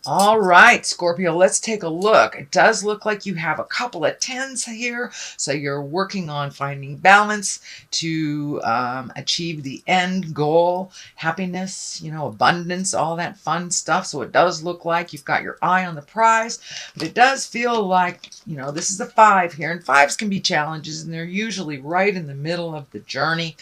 All right, Scorpio, let's take a look. It does look like you have a couple of tens here. So you're working on finding balance to achieve the end goal, happiness, abundance, all that fun stuff. So it does look like you've got your eye on the prize, but it does feel like, this is a five here, and fives can be challenges, and they're usually right in the middle of the journey.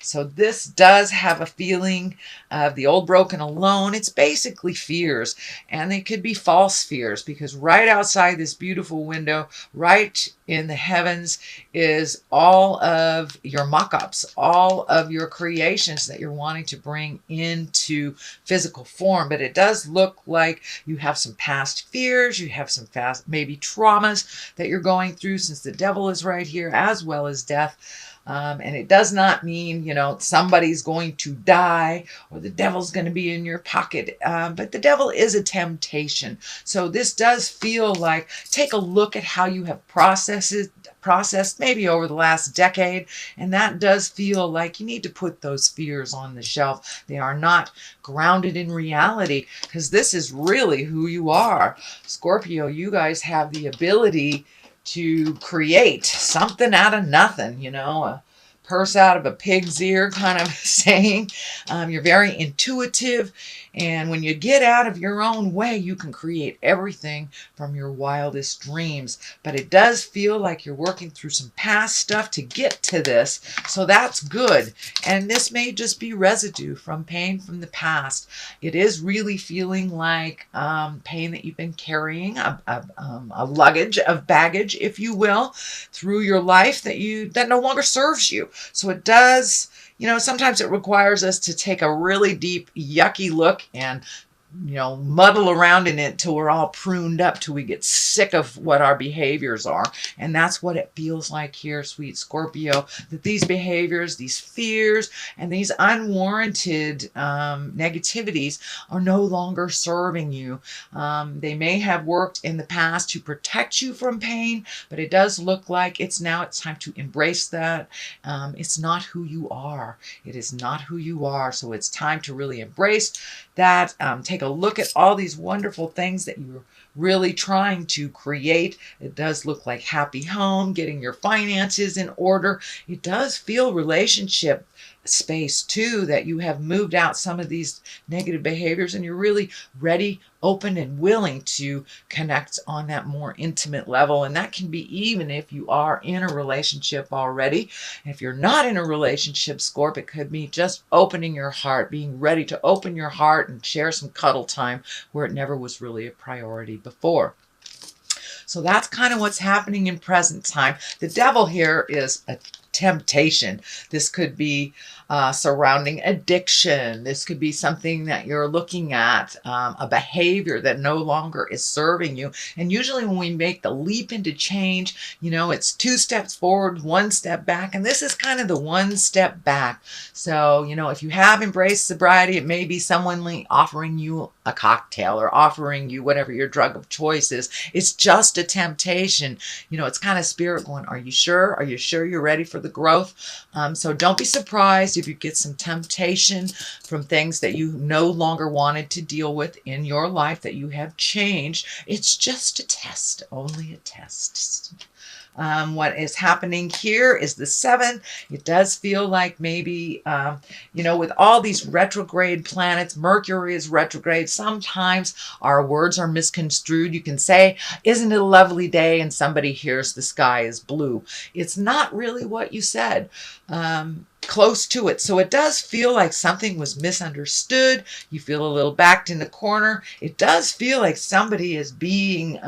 So this does have a feeling of the old broken alone. It's basically fears. And they could be false fears, because right outside this beautiful window, right in the heavens, is all of your mock-ups, all of your creations that you're wanting to bring into physical form. But it does look like you have some past fears, you have some past maybe traumas that you're going through, since the devil is right here, as well as death. And it does not mean, somebody's going to die or the devil's going to be in your pocket. But the devil is a temptation. So this does feel like, take a look at how you have processed maybe over the last decade. And that does feel like you need to put those fears on the shelf. They are not grounded in reality, because this is really who you are. Scorpio, you guys have the ability to create something out of nothing, a purse out of a pig's ear kind of saying. You're very intuitive, and when you get out of your own way, you can create everything from your wildest dreams. But it does feel like you're working through some past stuff to get to this, so that's good. And this may just be residue from pain from the past. It is really feeling like pain that you've been carrying, a luggage of baggage, if you will, through your life that no longer serves you. So it does, sometimes it requires us to take a really deep, yucky look and muddle around in it till we're all pruned up, till we get sick of what our behaviors are. And that's what it feels like here, sweet Scorpio, that these behaviors, these fears, and these unwarranted negativities are no longer serving you. They may have worked in the past to protect you from pain, but it does look like it's time to embrace that. It's not who you are. It is not who you are. So it's time to really embrace that. Take a look at all these wonderful things that you're really trying to create. It does look like happy home, getting your finances in order. It does feel relationship space too, that you have moved out some of these negative behaviors and you're really ready, open, and willing to connect on that more intimate level. And that can be even if you are in a relationship already. If you're not in a relationship, Scorp, it could be just opening your heart, being ready to open your heart and share some cuddle time where it never was really a priority before. So that's kind of what's happening in present time. The devil here is a temptation. This could be surrounding addiction. This could be something that you're looking at, a behavior that no longer is serving you. And usually when we make the leap into change, it's 2 steps forward, 1 step back. And this is kind of the 1 step back. So, if you have embraced sobriety, it may be someone offering you a cocktail or offering you whatever your drug of choice is. It's just a temptation. It's kind of spirit going, are you sure? Are you sure you're ready for the growth? So don't be surprised if you get some temptation from things that you no longer wanted to deal with in your life, that you have changed. It's just a test, only a test. What is happening here is the 7. It does feel like maybe, with all these retrograde planets, Mercury is retrograde. Sometimes our words are misconstrued. You can say, isn't it a lovely day? And somebody hears the sky is blue. It's not really what you said. Close to it. So it does feel like something was misunderstood. You feel a little backed in the corner. It does feel like somebody is being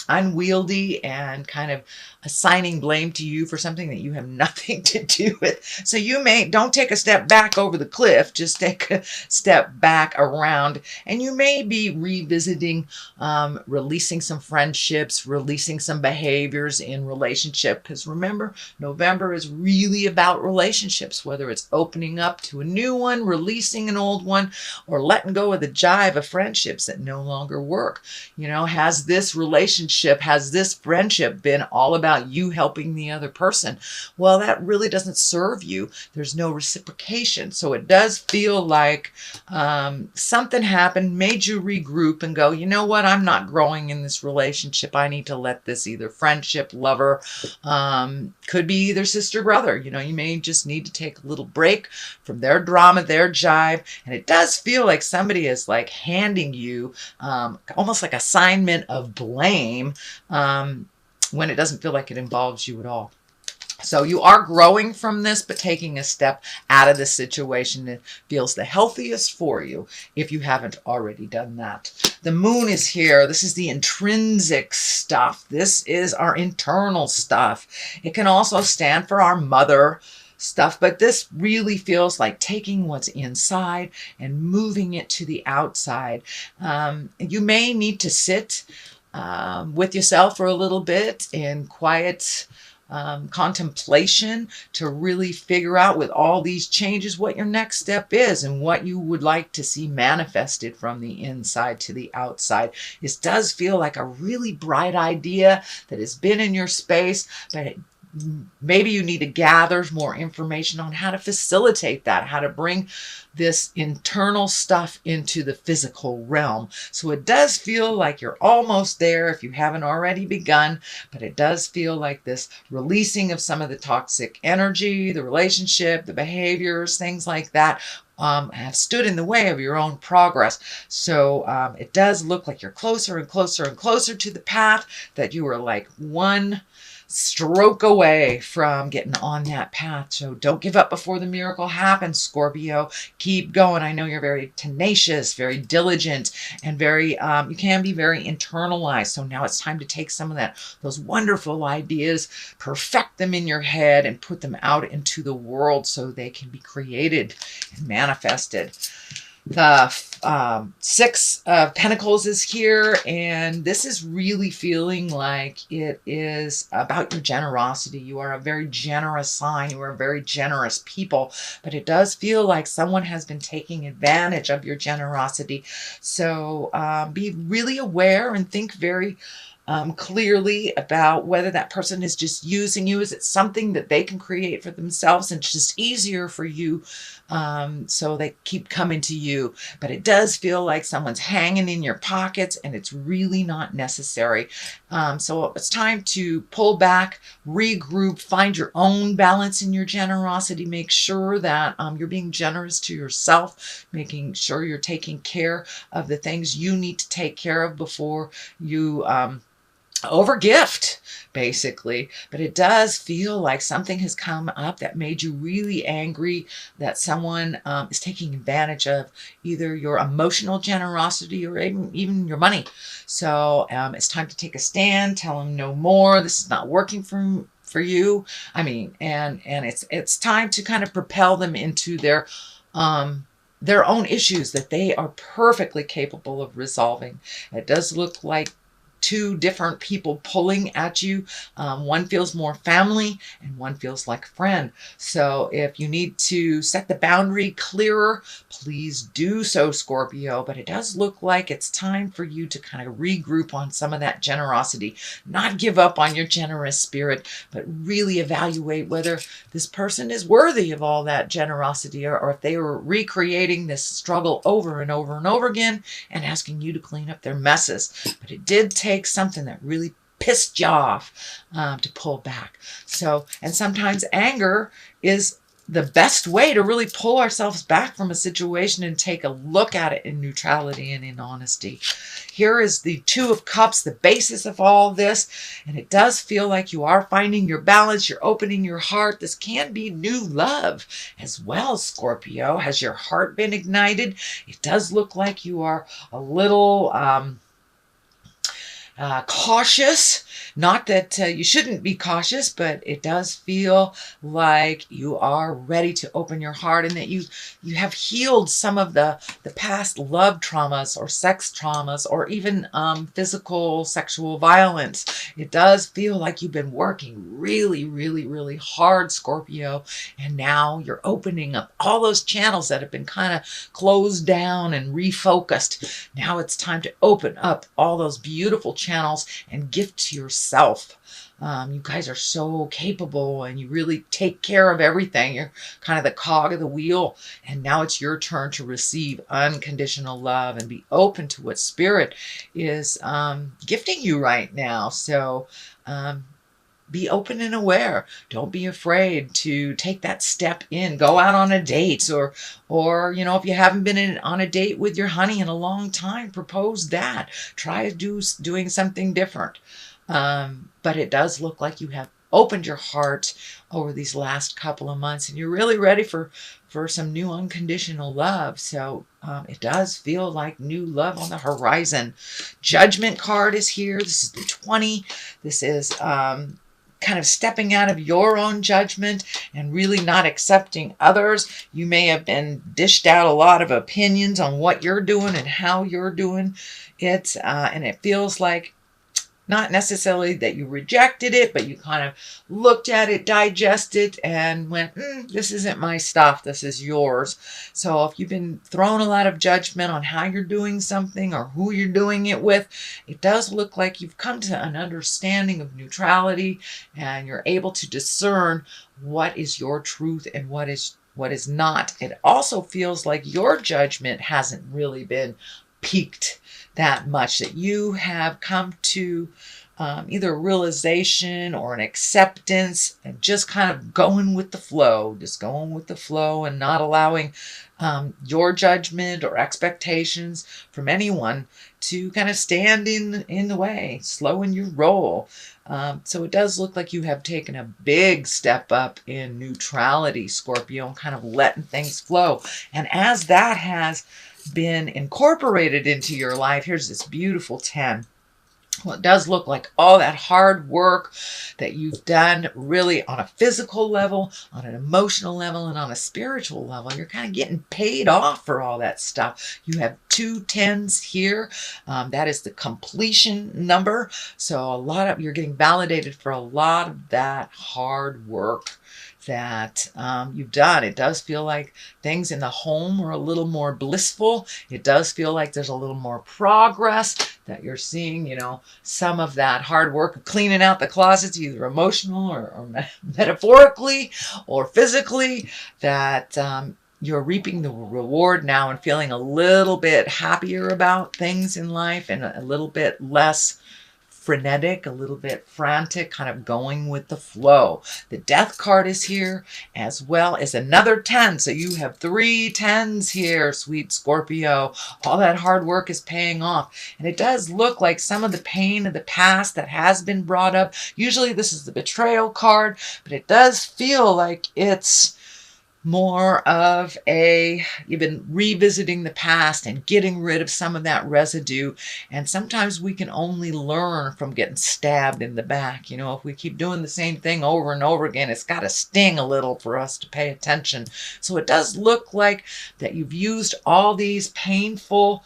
unwieldy and kind of assigning blame to you for something that you have nothing to do with. So don't take a step back over the cliff, just take a step back around, and you may be revisiting, releasing some friendships, releasing some behaviors in relationship. Because remember, November is really about relationships, whether it's opening up to a new one, releasing an old one, or letting go of the jive of friendships that no longer work. Has this relationship friendship, has this friendship been all about you helping the other person? Well, that really doesn't serve you. There's no reciprocation. So it does feel like something happened, made you regroup and go, you know what, I'm not growing in this relationship. I need to let this either friendship, lover, could be either sister, brother. You know, you may just need to take a little break from their drama, their jive. And it does feel like somebody is like handing you almost like assignment of blame when it doesn't feel like it involves you at all. So you are growing from this, but taking a step out of this situation that feels the healthiest for you if you haven't already done that. The moon is here. This is the intrinsic stuff. This is our internal stuff. It can also stand for our mother stuff, but this really feels like taking what's inside and moving it to the outside. You may need to sit with yourself for a little bit in quiet contemplation to really figure out with all these changes what your next step is and what you would like to see manifested from the inside to the outside. This does feel like a really bright idea that has been in your space, but maybe you need to gather more information on how to facilitate that, how to bring this internal stuff into the physical realm. So it does feel like you're almost there if you haven't already begun, but it does feel like this releasing of some of the toxic energy, the relationship, the behaviors, things like that have stood in the way of your own progress. So it does look like you're closer and closer and closer to the path, that you are like one stroke away from getting on that path. So don't give up before the miracle happens, Scorpio. Keep going. I know you're very tenacious, very diligent, and very, you can be very internalized. So now it's time to take some of those wonderful ideas, perfect them in your head, and put them out into the world so they can be created and manifested. The Six of Pentacles is here, and this is really feeling like it is about your generosity. You are a very generous sign. You are very generous people, but it does feel like someone has been taking advantage of your generosity. So be really aware and think very clearly about whether that person is just using you. Is it something that they can create for themselves and it's just easier for you, so they keep coming to you? But it does feel like someone's hanging in your pockets and it's really not necessary. So it's time to pull back, regroup, find your own balance in your generosity. Make sure that you're being generous to yourself, making sure you're taking care of the things you need to take care of before you overgift, basically. But it does feel like something has come up that made you really angry, that someone is taking advantage of either your emotional generosity or even your money. So it's time to take a stand, tell them no more. This is not working for you. I mean, and it's time to kind of propel them into their own issues that they are perfectly capable of resolving. It does look like two different people pulling at you. One feels more family and one feels like friend. So if you need to set the boundary clearer, please do so, Scorpio. But it does look like it's time for you to kind of regroup on some of that generosity. Not give up on your generous spirit, but really evaluate whether this person is worthy of all that generosity, or if they were recreating this struggle over and over and over again and asking you to clean up their messes. But it did take something that really pissed you off to pull back. So, and sometimes anger is the best way to really pull ourselves back from a situation and take a look at it in neutrality and in honesty. Here is the Two of Cups, the basis of all this, and it does feel like you are finding your balance. You're opening your heart. This can be new love as well, Scorpio. Has your heart been ignited? It does look like you are a little cautious. Not that you shouldn't be cautious, but it does feel like you are ready to open your heart, and that you have healed some of the past love traumas or sex traumas, or even physical sexual violence. It does feel like you've been working really, really, really hard, Scorpio, and now you're opening up all those channels that have been kind of closed down and refocused. Now it's time to open up all those beautiful channels channels and gift to yourself. You guys are so capable and you really take care of everything. You're kind of the cog of the wheel. And now it's your turn to receive unconditional love and be open to what Spirit is gifting you right now. So be open and aware. Don't be afraid to take that step in. Go out on a date, or you know, if you haven't been on a date with your honey in a long time, propose that. Try doing something different. But it does look like you have opened your heart over these last couple of months, and you're really ready for some new unconditional love. So it does feel like new love on the horizon. Judgment card is here. This is the 20. This is kind of stepping out of your own judgment and really not accepting others. You may have been dished out a lot of opinions on what you're doing and how you're doing it, and it feels like not necessarily that you rejected it, but you kind of looked at it, digested, and went, this isn't my stuff, this is yours. So if you've been thrown a lot of judgment on how you're doing something or who you're doing it with, it does look like you've come to an understanding of neutrality, and you're able to discern what is your truth and what is not. It also feels like your judgment hasn't really been piqued that much, that you have come to either a realization or an acceptance and just kind of going with the flow, and not allowing your judgment or expectations from anyone to kind of stand in the way, slowing your roll. So it does look like you have taken a big step up in neutrality, Scorpio, and kind of letting things flow. And as that has been incorporated into your life, here's this beautiful 10. Well, it does look like all that hard work that you've done, really on a physical level, on an emotional level, and on a spiritual level, you're kind of getting paid off for all that stuff. You have 2 10s here. That is the completion number. So you're getting validated for a lot of that hard work that you've done. It does feel like things in the home are a little more blissful. It does feel like there's a little more progress, that you're seeing, you know, some of that hard work of cleaning out the closets, either emotional or metaphorically or physically, that you're reaping the reward now and feeling a little bit happier about things in life and a little bit less frenetic, a little bit frantic, kind of going with the flow. The Death card is here, as well as another 10. So you have 3 10s here, sweet Scorpio. All that hard work is paying off. And it does look like some of the pain of the past that has been brought up. Usually this is the betrayal card, but it does feel like it's more of you've been revisiting the past and getting rid of some of that residue. And sometimes we can only learn from getting stabbed in the back. You know, if we keep doing the same thing over and over again, it's got to sting a little for us to pay attention. So it does look like that you've used all these painful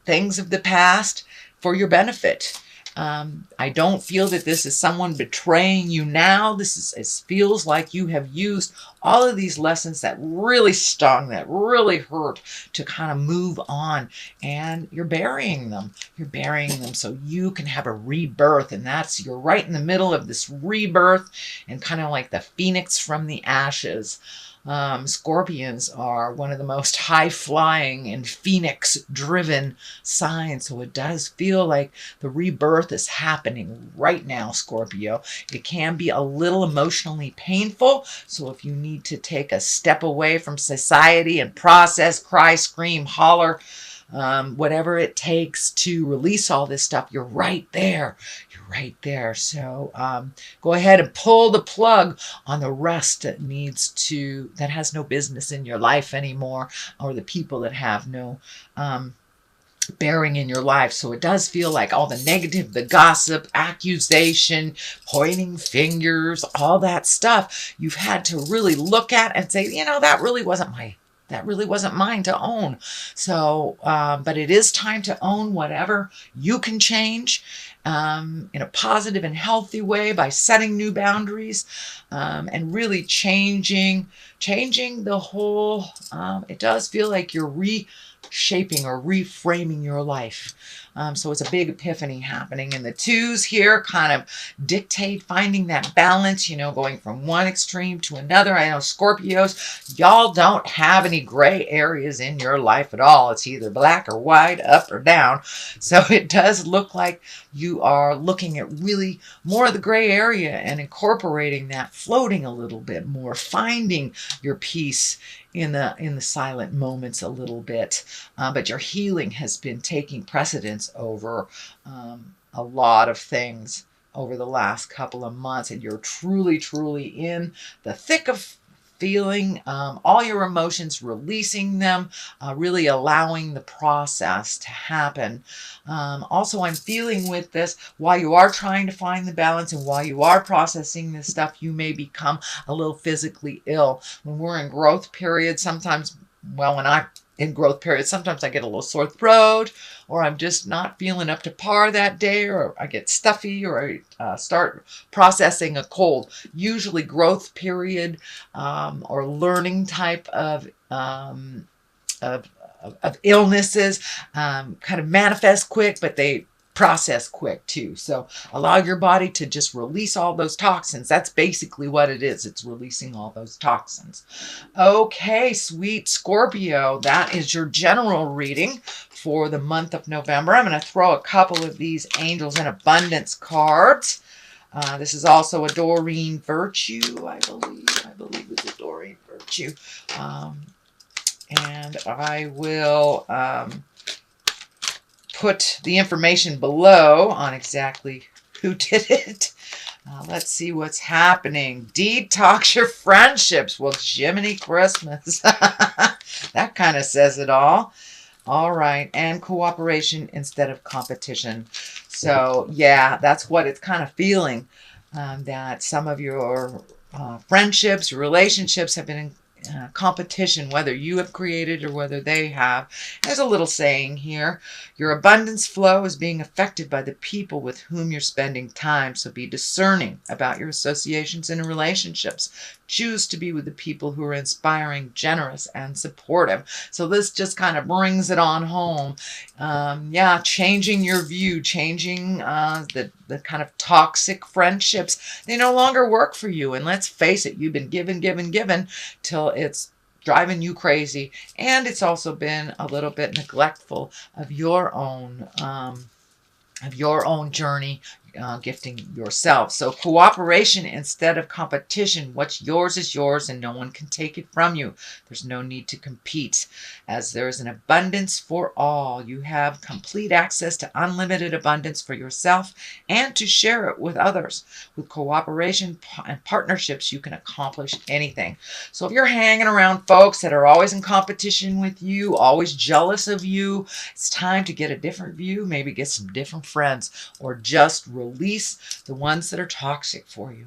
things of the past for your benefit. I don't feel that this is someone betraying you now. It feels like you have used all of these lessons that really stung, that really hurt, to kind of move on, and you're burying them. You're burying them so you can have a rebirth, and you're right in the middle of this rebirth, and kind of like the phoenix from the ashes. Scorpions are one of the most high-flying and phoenix-driven signs, so it does feel like the rebirth is happening right now, Scorpio. It can be a little emotionally painful, so if you need to take a step away from society and process, cry, scream, holler, whatever it takes to release all this stuff, you're right there. You're right there. So go ahead and pull the plug on the rest that has no business in your life anymore, or the people that have no bearing in your life. So it does feel like all the negative, the gossip, accusation, pointing fingers, all that stuff, you've had to really look at and say, you know, that really wasn't mine to own. So, but it is time to own whatever you can change in a positive and healthy way by setting new boundaries, and really changing the whole, it does feel like you're shaping or reframing your life. So it's a big epiphany happening. And the twos here kind of dictate finding that balance, going from one extreme to another. I know Scorpios, y'all don't have any gray areas in your life at all. It's either black or white, up or down. So it does look like you are looking at really more of the gray area and incorporating that, floating a little bit more, finding your peace in the silent moments a little bit. But your healing has been taking precedence over a lot of things over the last couple of months, and you're truly, truly in the thick of feeling all your emotions, releasing them, really allowing the process to happen. Also, I'm feeling with this, while you are trying to find the balance and while you are processing this stuff, you may become a little physically ill. When we're in growth period, sometimes, well, when I'm in growth period, sometimes I get a little sore throat, or I'm just not feeling up to par that day, or I get stuffy, or I start processing a cold. Usually growth period or learning type of illnesses kind of manifest quick, but they process quick too. So allow your body to just release all those toxins. That's basically what it is. It's releasing all those toxins. Okay, sweet Scorpio, that is your general reading for the month of November. I'm going to throw a couple of these Angels in Abundance cards. This is also a Doreen Virtue, I believe it's a Doreen Virtue. And I will put the information below on exactly who did it. Let's see what's happening. Detox your friendships. Well, Jiminy Christmas. That kind of says it all. All right. And cooperation instead of competition. So, yeah, that's what it's kind of feeling. That some of your friendships, relationships have been in competition, whether you have created or whether they have. There's a little saying here: your abundance flow is being affected by the people with whom you're spending time, so be discerning about your associations and relationships. Choose to be with the people who are inspiring, generous, and supportive. So this just kind of brings it on home. Yeah, changing your view, changing the kind of toxic friendships. They no longer work for you. And let's face it, you've been given till it's driving you crazy. And it's also been a little bit neglectful of your own journey, gifting yourself. So cooperation instead of competition. What's yours is yours and no one can take it from you. There's no need to compete, as there is an abundance for all. You have complete access to unlimited abundance for yourself and to share it with others. With cooperation and partnerships, you can accomplish anything. So if you're hanging around folks that are always in competition with you, always jealous of you, it's time to get a different view, maybe get some different friends, or just release the ones that are toxic for you.